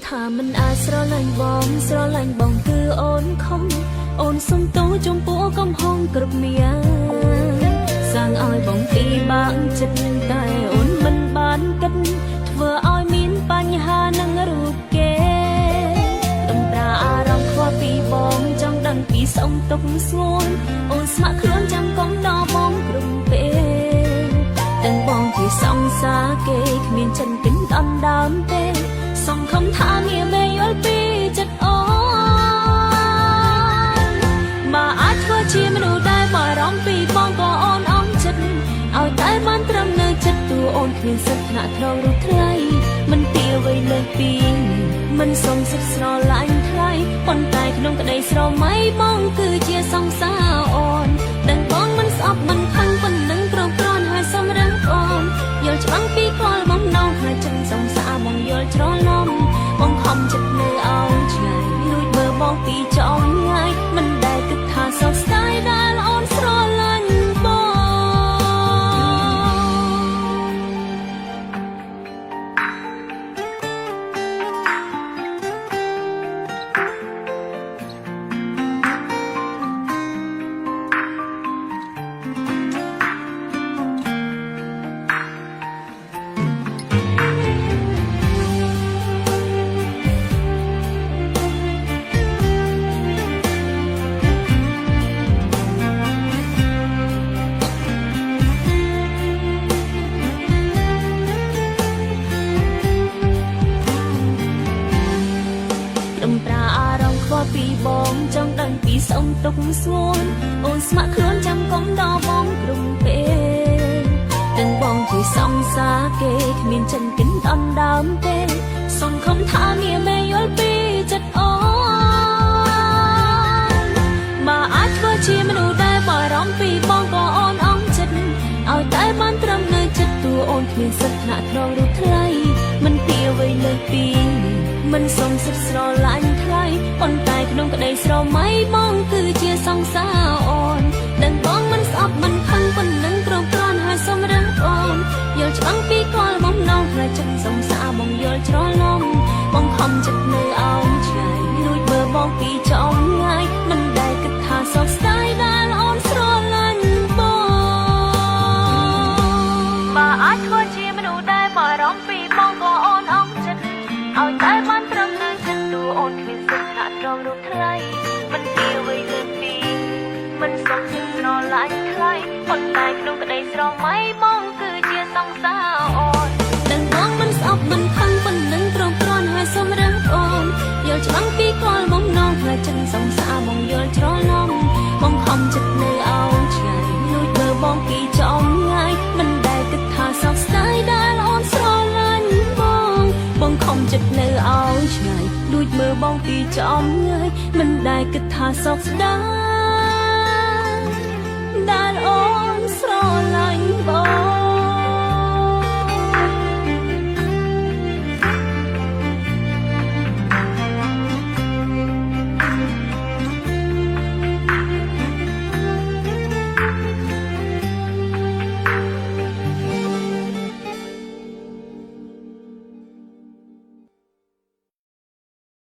ថាមិនអាចស្រឡាញ់បងគឺអូនខំអូនសុំទោសចំពោះកំហុសគ្រប់យ៉ាងសាងឲ្យបងពីបាក់ចិត្តតែអូនមិនបានគិតធ្វើឲ្យមានបញ្ហានឹងរូបគេដំប្រាអារម្មណ៍ខ្វល់ពីបងចង់ដឹងពីសុំទុកស្ងួនអូនស្ម័គ្រខ្លួនចាំកុំដល់បងគ្រប់ពេលទាំងបងជាសង្សារគេគ្មានចិនគិនអណ្ដើមទេសង្ឃឹមថាងារមេយល់ពីចិត្តអូនមកអាចធ្វើជាមនុស្សដែលបារម្ភពីបងក៏អូនអន់ចិត្តឲ្យតែបានត្រឹមនៅចិត្តតួអូនគ្មានសិទ្ធិថ្នាក់ត្រង់ឬថ្លៃមិនពីអ្វីលើពីមិនសុំសិទ្ធិស្រឡាញ់ថ្លៃប៉ុន្តែក្នុងក្តីស្រមៃបងគឺជាសង្សារអូនដឹងបងមិនស្អប់មិនខឹងប៉ុណ្ណឹងគ្រប់គ្រាន់ហើយសម្រាប់អូនយល់ច្បាស់ពីគោលបំណងហើយចិត្តសង្សារបងយល់ច្រឡំបងខំចិត្តនៅអោនឆ្ងាយលួចមើលបងពីចំងាយមិនដែលគិតថាសោកស្ដាយដែលអូនស្រឡាញ់បងពីបងចង់ដឹងពីសុំទុកស្ងួនអូនស្ម័គ្រខ្លួនចាំកុំដល់បងគ្រប់ពេលទាំងបងជាសង្សារគេគ្មានចិនគិនអណ្ដើមទេសង្ឃឹមថាងារមេយល់ពីចិត្តអូនមកអាចធ្វើជាមនុស្សដែលបារម្ភពីបងក៏អូនអន់ចិត្តឲ្យតែបានត្រឹមនៅចិត្តតួអូនគ្មានសិទ្ធិថ្នាក់ត្រង់ឬថ្លៃមិនពីអ្វីលើពីមិនសុំសិទ្ធិស្រឡាញ់ថ្លៃប៉ុន្តែក្នុងក្តីស្រមៃបងគឺជាសង្សារអូនដឹងបងមិនស្អប់មិនខឹងប៉ុណ្ណឹងគ្រប់គ្រាន់ហើយសម្រាប់អូនយល់ច្បាស់ពីគោលបំណងហើយចិត្តសង្សារបងយល់ច្រឡំបងខំចិត្តនៅអោនឆ្ងាយលួចមើលបងពីចំងាយមិនដែលគិតថាសោកស្ដាយដែលអូនស្រឡាញ់បងបើអាចធ្វើជាមនុស្សដែលបារម្ភពីបងក៏អូនអន់ចិត្តឲ្យតែបានត្រឹមនៅចិត្តតួអូនគ្មានសិទ្ធិថ្នាក់ត្រង់រូបថ្លៃមិនពីអ្វីលើពីមិនសុំសិទ្ធិស្រឡាញ់ថ្លៃប៉ុន្តែក្នុងក្តីស្រមៃបងគឺជាសង្សារអូនដឹងបងមិនស្អប់មិនខឹងប៉ុណ្ណឹងគ្រប់គ្រាន់ហើយសម្រាប់អូនយល់ច្បាស់ពីគោលបំណងហើយចិត្តសង្សារបងយល់ច្រឡំបងខំចិត្តនៅអោនឆ្ងាយលួចមើលបងពីចំងាយមិនដែលគិតថាសោកស្ដាយដែលអូនស្រឡាញ់បងខំចិត្តនៅអោនឆ្ងាយលួចមើលបងពីចំងាយមិនដែលគិតថាសោកស្ដាយ